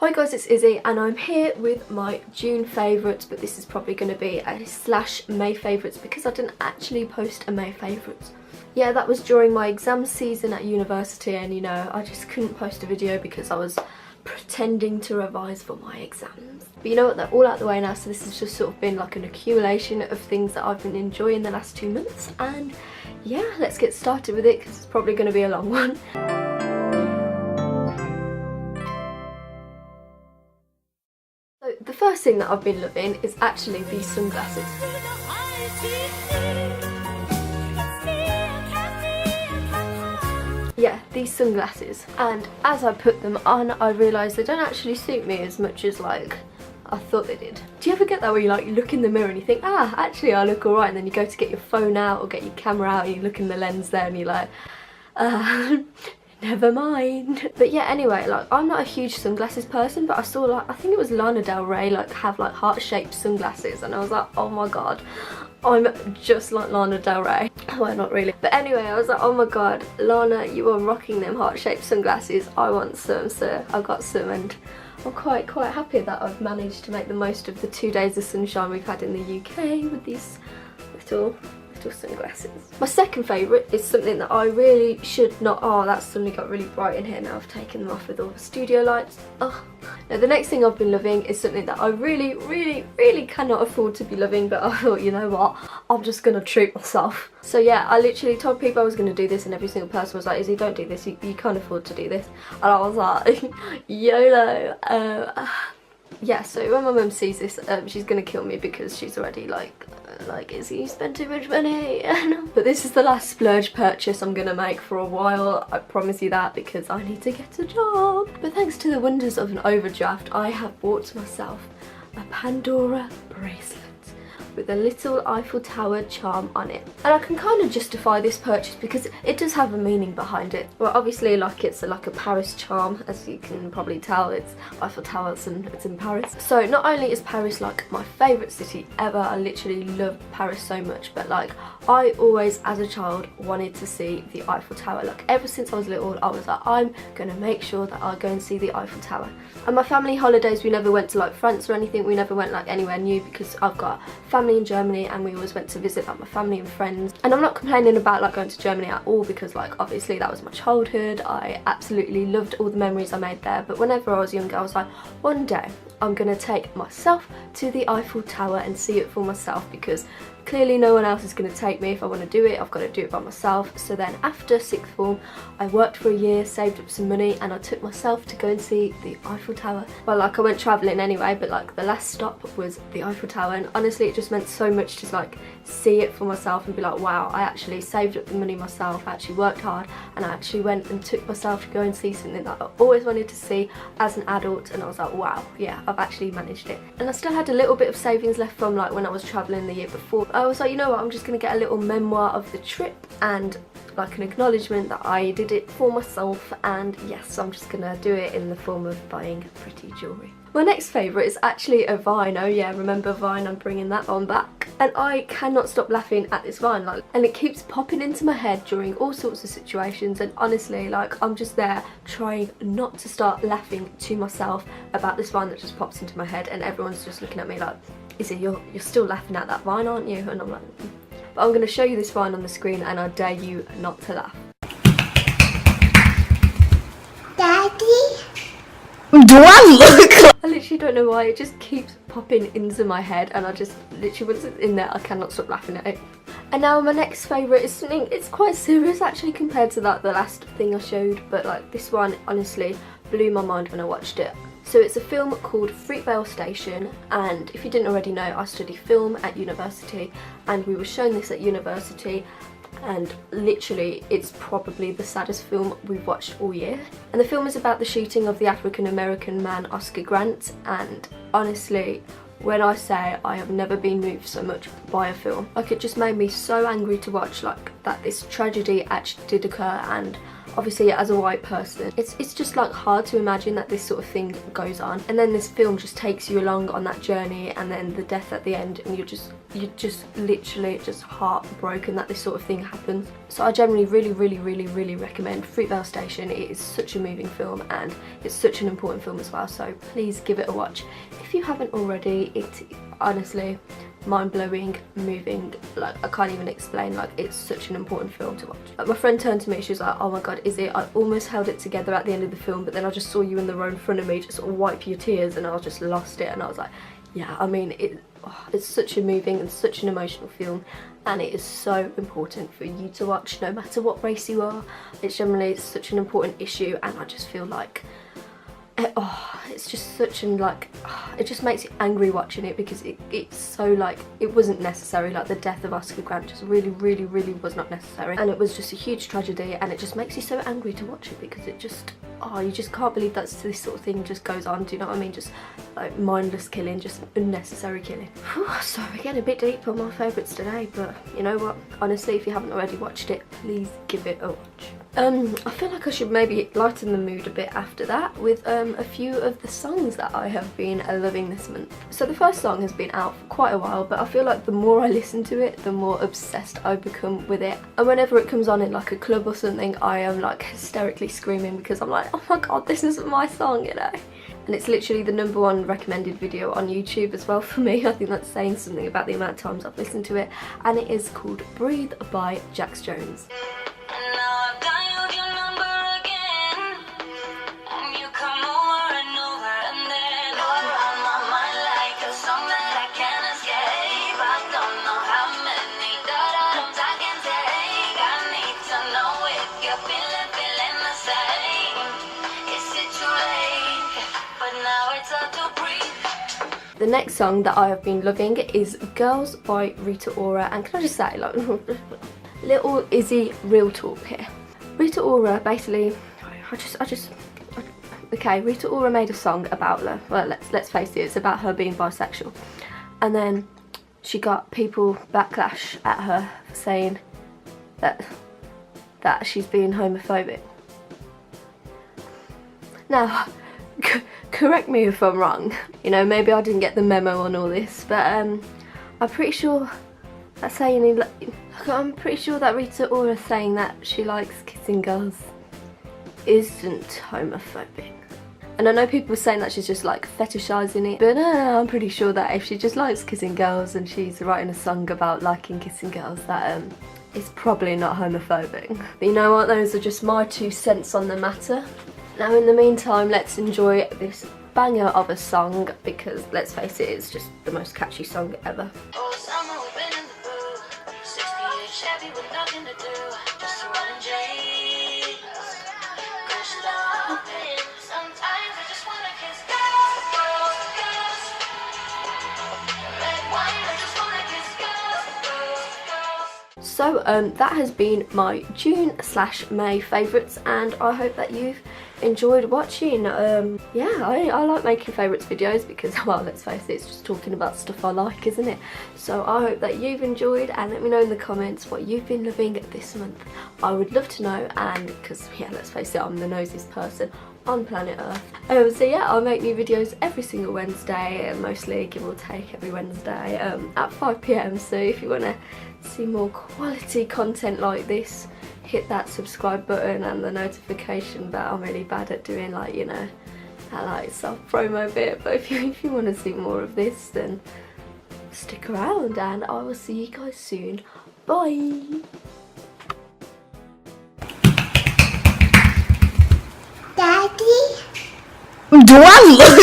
Hi guys, it's Izzy and I'm here with my June favourites, but this is probably going to be a / May favourites because I didn't actually post a May favourites. Yeah, that was during my exam season at university, and you know, I just couldn't post a video because I was pretending to revise for my exams. But you know what, they're all out the way now, so this has just sort of been like an accumulation of things that I've been enjoying the last 2 months, and yeah, let's get started with it because it's probably going to be a long one. So the first thing that I've been loving is actually these sunglasses. Yeah, these sunglasses. And as I put them on, I realised they don't actually suit me as much as like I thought they did. Do you ever get that where you like look in the mirror and you think, ah, actually I look alright, and then you go to get your phone out or get your camera out and you look in the lens there and you're like, never mind. But yeah, anyway, like I'm not a huge sunglasses person, but I saw like, I think it was Lana Del Rey like have like heart-shaped sunglasses, and I was like, oh my god, I'm just like Lana Del Rey. Well, not really, but anyway, I was like, oh my god, Lana, you are rocking them heart-shaped sunglasses. I want some, so I got some, and I'm quite happy that I've managed to make the most of the 2 days of sunshine we've had in the UK with these little sunglasses. My second favourite is something that I really should not... Oh, that's suddenly got really bright in here now. I've taken them off with all the studio lights. Oh. Now the next thing I've been loving is something that I really cannot afford to be loving, but I thought, you know what, I'm just gonna treat myself. So yeah, I literally told people I was gonna do this, and every single person was like, Izzy, don't do this, you can't afford to do this. And I was like, YOLO. Yeah, so when my mum sees this, she's gonna kill me because she's already like Izzy, you spent too much money. But this is the last splurge purchase I'm gonna make for a while, I promise you that, because I need to get a job. But thanks to the wonders of an overdraft, I have bought myself a Pandora bracelet with a little Eiffel Tower charm on it. And I can kind of justify this purchase because it does have a meaning behind it. Well, obviously, like it's like a Paris charm, as you can probably tell. It's Eiffel Towers and it's in Paris. So not only is Paris like my favourite city ever, I literally love Paris so much, but like I always as a child wanted to see the Eiffel Tower. Like ever since I was little, I was like, I'm gonna make sure that I go and see the Eiffel Tower. And my family holidays, we never went to like France or anything. We never went like anywhere new because I've got family in Germany, and we always went to visit like my family and friends. And I'm not complaining about like going to Germany at all, because like obviously that was my childhood. I absolutely loved all the memories I made there. But whenever I was younger, I was like, one day I'm gonna take myself to the Eiffel Tower and see it for myself, because clearly no one else is going to take me. If I want to do it, I've got to do it by myself. So then after sixth form, I worked for a year, saved up some money, and I took myself to go and see the Eiffel Tower. Well, like I went travelling anyway, but like the last stop was the Eiffel Tower, and honestly it just meant so much to like see it for myself and be like, wow, I actually saved up the money myself, I actually worked hard, and I actually went and took myself to go and see something that I always wanted to see as an adult. And I was like, wow, yeah, I've actually managed it. And I still had a little bit of savings left from like when I was travelling the year before. I was like, you know what, I'm just going to get a little memoir of the trip and like an acknowledgement that I did it for myself, and yes, I'm just going to do it in the form of buying pretty jewellery. My next favourite is actually a Vine. Oh yeah, remember Vine? I'm bringing that one back. And I cannot stop laughing at this Vine, like, and it keeps popping into my head during all sorts of situations, and honestly, like, I'm just there trying not to start laughing to myself about this Vine that just pops into my head, and everyone's just looking at me like, Izzy, you're still laughing at that Vine, aren't you? And I'm like, But I'm going to show you this Vine on the screen, and I dare you not to laugh. Daddy? Do I look like... I literally don't know why, it just keeps popping into my head, and I just literally, once it's in there, I cannot stop laughing at it. And now my next favourite is something, it's quite serious actually compared to that, the last thing I showed, but like this one honestly blew my mind when I watched it. So it's a film called Fruitvale Station, and if you didn't already know, I study film at university, and we were shown this at university, and literally it's probably the saddest film we've watched all year. And the film is about the shooting of the African-American man Oscar Grant, and honestly, when I say I have never been moved so much by a film, like it just made me so angry to watch, like that this tragedy actually did occur, and obviously as a white person, it's just like hard to imagine that this sort of thing goes on. And then this film just takes you along on that journey, and then the death at the end, and you're just literally just heartbroken that this sort of thing happens. So I generally really recommend Fruitvale Station. It is such a moving film, and it's such an important film as well, so please give it a watch if you haven't already. It honestly, mind-blowing, moving, like I can't even explain. Like, it's such an important film to watch. Like, my friend turned to me, she was like, oh my god, Izzy, I almost held it together at the end of the film, but then I just saw you in the row in front of me just sort of wipe your tears, and I just lost it. And I was like, yeah, I mean, it's such a moving and such an emotional film, and it is so important for you to watch no matter what race you are. It's generally such an important issue, and I just feel like it's just such an it just makes you angry watching it, because it's so like, it wasn't necessary. Like, the death of Oscar Grant just really was not necessary, and it was just a huge tragedy, and it just makes you so angry to watch it, because it just, you just can't believe that this sort of thing just goes on. Do you know what I mean? Just like mindless killing, just unnecessary killing. So we're getting a bit deep on my favourites today, but you know what, honestly, if you haven't already watched it, please give it a watch. I feel like I should maybe lighten the mood a bit after that with a few of the songs that I have been loving this month. So the first song has been out for quite a while, but I feel like the more I listen to it, the more obsessed I become with it. And whenever it comes on in like a club or something, I am like hysterically screaming, because I'm like, oh my god, this is my song, you know? And it's literally the #1 recommended video on YouTube as well for me. I think that's saying something about the amount of times I've listened to it. And it is called Breathe by Jax Jones. The next song that I have been loving is Girls by Rita Ora, and can I just say, like, little Izzy real talk here. Rita Ora, basically, okay, Rita Ora made a song about her. Well, let's face it, it's about her being bisexual, and then she got people backlash at her for saying that she's being homophobic. Now, correct me if I'm wrong, you know, maybe I didn't get the memo on all this, but I'm pretty sure that Rita Ora saying that she likes kissing girls isn't homophobic. And I know people are saying that she's just like fetishizing it, but I'm pretty sure that if she just likes kissing girls and she's writing a song about liking kissing girls, that it's probably not homophobic. But you know what, those are just my 2 cents on the matter. Now in the meantime, let's enjoy this banger of a song, because let's face it, it's just the most catchy song ever. So that has been my June/May favourites, and I hope that you've enjoyed watching. Yeah, I like making favourites videos because, well, let's face it, it's just talking about stuff I like, isn't it? So I hope that you've enjoyed, and let me know in the comments what you've been loving this month. I would love to know, and because, yeah, let's face it, I'm the nosiest person on planet Earth. So yeah, I'll make new videos every single Wednesday, mostly give or take every Wednesday at 5 PM, so if you want to see more quality content like this, hit that subscribe button and the notification bell. I'm really bad at doing, like, you know, that like self-promo bit, but if you want to see more of this, then stick around, and I will see you guys soon. Bye! Daddy? Do I look